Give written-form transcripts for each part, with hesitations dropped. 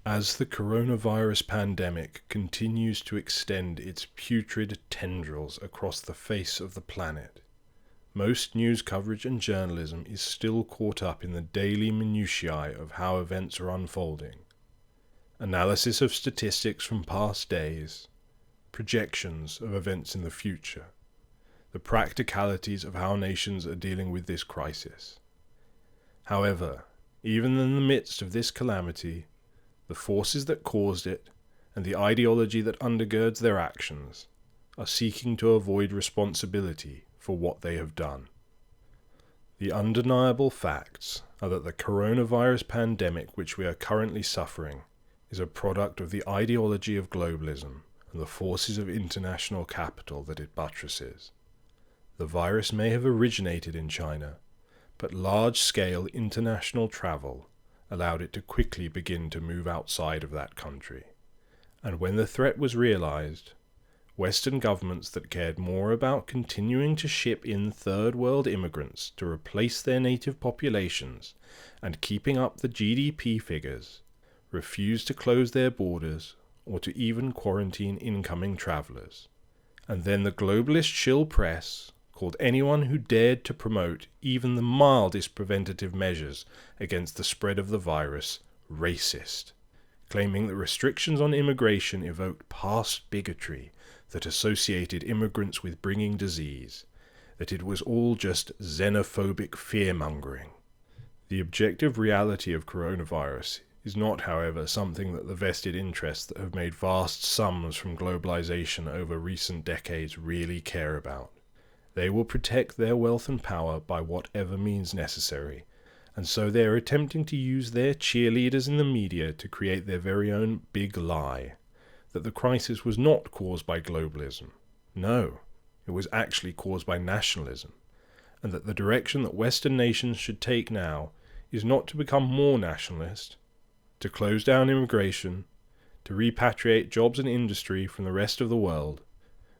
As the coronavirus pandemic continues to extend its putrid tendrils across the face of the planet, most news coverage and journalism is still caught up in the daily minutiae of how events are unfolding. Analysis of statistics from past days, projections of events in the future, the practicalities of how nations are dealing with this crisis. However, even in the midst of this calamity, the forces that caused it, and the ideology that undergirds their actions, are seeking to avoid responsibility for what they have done. The undeniable facts are that the coronavirus pandemic which we are currently suffering is a product of the ideology of globalism and the forces of international capital that it buttresses. The virus may have originated in China, but large-scale international travel allowed it to quickly begin to move outside of that country. And when the threat was realized, Western governments that cared more about continuing to ship in third world immigrants to replace their native populations and keeping up the GDP figures refused to close their borders or to even quarantine incoming travelers. And then the globalist shill press called anyone who dared to promote even the mildest preventative measures against the spread of the virus racist, claiming that restrictions on immigration evoked past bigotry that associated immigrants with bringing disease, that it was all just xenophobic fear-mongering. The objective reality of coronavirus is not, however, something that the vested interests that have made vast sums from globalization over recent decades really care about. They will protect their wealth and power by whatever means necessary, and so they are attempting to use their cheerleaders in the media to create their very own big lie, that the crisis was not caused by globalism. No, it was actually caused by nationalism, and that the direction that Western nations should take now is not to become more nationalist, to close down immigration, to repatriate jobs and industry from the rest of the world.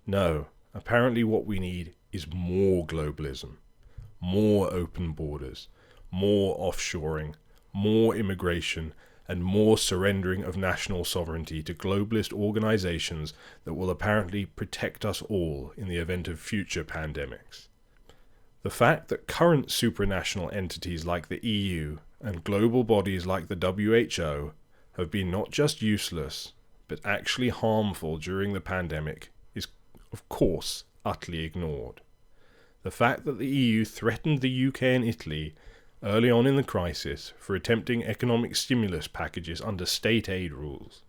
No, apparently what we need is more globalism, more open borders, more offshoring, more immigration, and more surrendering of national sovereignty to globalist organizations that will apparently protect us all in the event of future pandemics. The fact that current supranational entities like the EU and global bodies like the WHO have been not just useless, but actually harmful during the pandemic is, of course, utterly ignored. The fact that the EU threatened the UK and Italy early on in the crisis for attempting economic stimulus packages under state aid rules,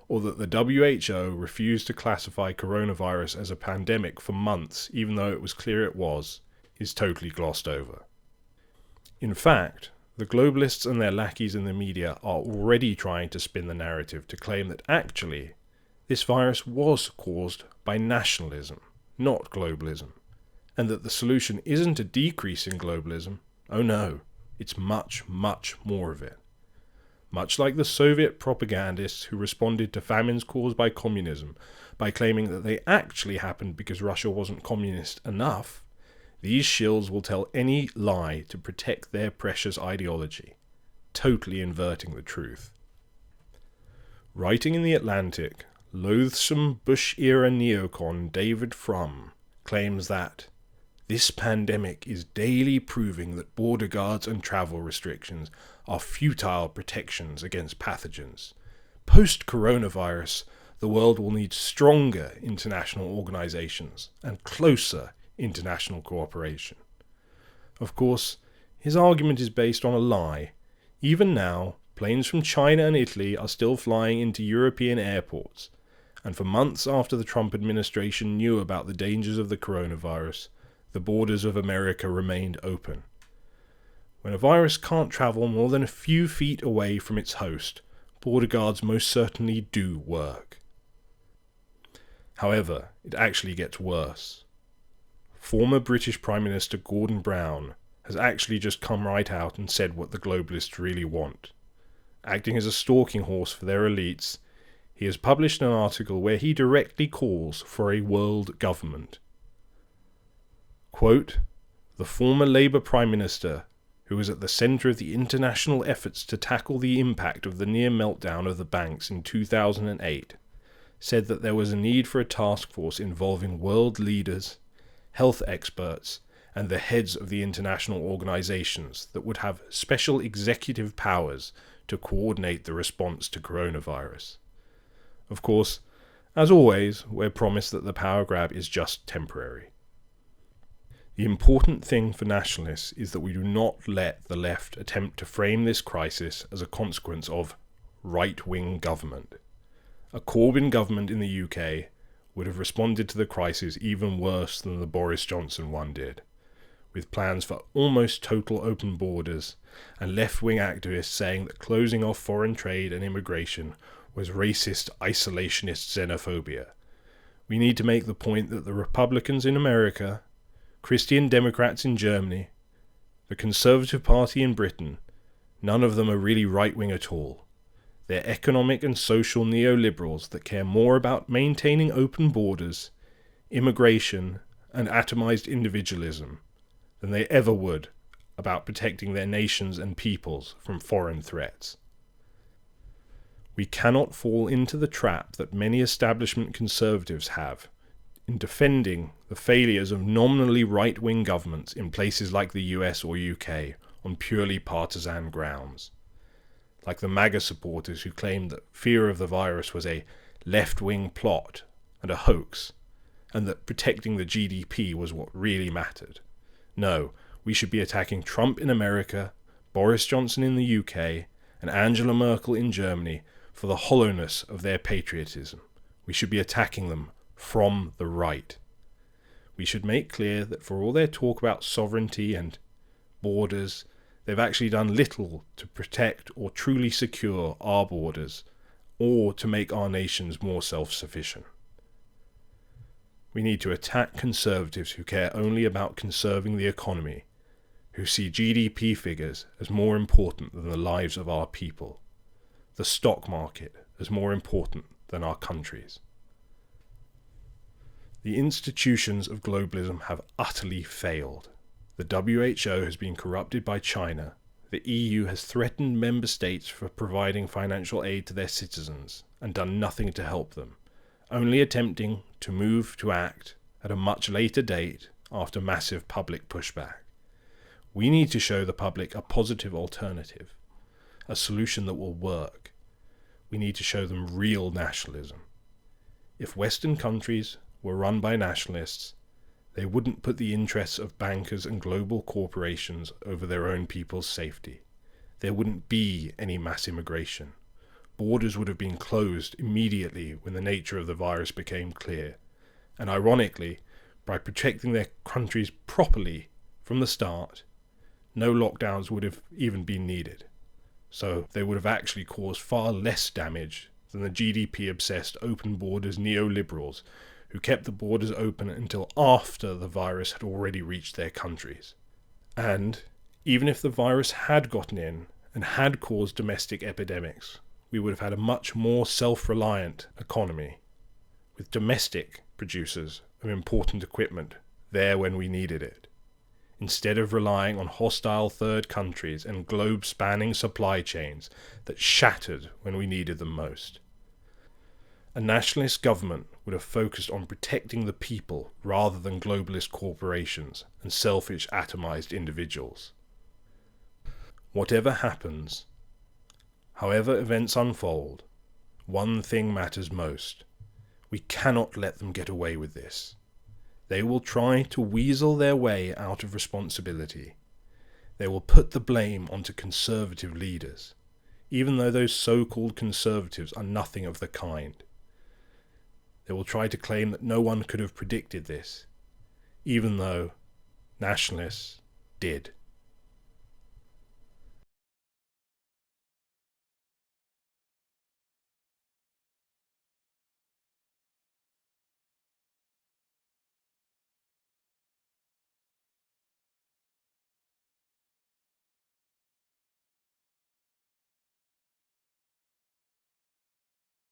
or that the WHO refused to classify coronavirus as a pandemic for months even though it was clear it was, is totally glossed over. In fact, the globalists and their lackeys in the media are already trying to spin the narrative to claim that actually this virus was caused by nationalism, not globalism, and that the solution isn't a decrease in globalism. Oh no, it's much, much more of it. Much like the Soviet propagandists who responded to famines caused by communism by claiming that they actually happened because Russia wasn't communist enough, these shills will tell any lie to protect their precious ideology, totally inverting the truth. Writing in The Atlantic, loathsome Bush-era neocon David Frum claims that this pandemic is daily proving that border guards and travel restrictions are futile protections against pathogens. Post-coronavirus, the world will need stronger international organizations and closer international cooperation. Of course, his argument is based on a lie. Even now, planes from China and Italy are still flying into European airports, and for months after the Trump administration knew about the dangers of the coronavirus, the borders of America remained open. When a virus can't travel more than a few feet away from its host, border guards most certainly do work. However, it actually gets worse. Former British Prime Minister Gordon Brown has actually just come right out and said what the globalists really want. Acting as a stalking horse for their elites, he has published an article where he directly calls for a world government. Quote, the former Labour Prime Minister, who who was at the centre of the international efforts to tackle the impact of the near meltdown of the banks in 2008, said that there was a need for a task force involving world leaders, health experts, and the heads of the international organizations that would have special executive powers to coordinate the response to coronavirus. Of course, as always, we're promised that the power grab is just temporary. The important thing for nationalists is that we do not let the left attempt to frame this crisis as a consequence of right-wing government. A Corbyn government in the UK would have responded to the crisis even worse than the Boris Johnson one did, with plans for almost total open borders and left-wing activists saying that closing off foreign trade and immigration was racist, isolationist xenophobia. We need to make the point that the Republicans in America, Christian Democrats in Germany, the Conservative Party in Britain, none of them are really right-wing at all. They're economic and social neoliberals that care more about maintaining open borders, immigration, and atomized individualism than they ever would about protecting their nations and peoples from foreign threats. We cannot fall into the trap that many establishment conservatives have in defending the failures of nominally right-wing governments in places like the US or UK on purely partisan grounds. Like the MAGA supporters who claimed that fear of the virus was a left-wing plot and a hoax, and that protecting the GDP was what really mattered. No, we should be attacking Trump in America, Boris Johnson in the UK, and Angela Merkel in Germany for the hollowness of their patriotism. We should be attacking them from the right. We should make clear that for all their talk about sovereignty and borders, they've actually done little to protect or truly secure our borders, or to make our nations more self-sufficient. We need to attack conservatives who care only about conserving the economy, who see GDP figures as more important than the lives of our people, the stock market as more important than our countries. The institutions of globalism have utterly failed. The WHO has been corrupted by China. The EU has threatened member states for providing financial aid to their citizens and done nothing to help them, only attempting to move to act at a much later date after massive public pushback. We need to show the public a positive alternative, a solution that will work. We need to show them real nationalism. If Western countries were run by nationalists, they wouldn't put the interests of bankers and global corporations over their own people's safety. There wouldn't be any mass immigration. Borders would have been closed immediately when the nature of the virus became clear. And ironically, by protecting their countries properly from the start, no lockdowns would have even been needed. So they would have actually caused far less damage than the GDP-obsessed open borders neoliberals who kept the borders open until after the virus had already reached their countries. And even if the virus had gotten in and had caused domestic epidemics, we would have had a much more self-reliant economy, with domestic producers of important equipment there when we needed it, instead of relying on hostile third countries and globe-spanning supply chains that shattered when we needed them most. A nationalist government would have focused on protecting the people rather than globalist corporations and selfish atomized individuals. Whatever happens, however events unfold, one thing matters most. We cannot let them get away with this. They will try to weasel their way out of responsibility. They will put the blame onto conservative leaders, even though those so-called conservatives are nothing of the kind. They will try to claim that no one could have predicted this, even though nationalists did.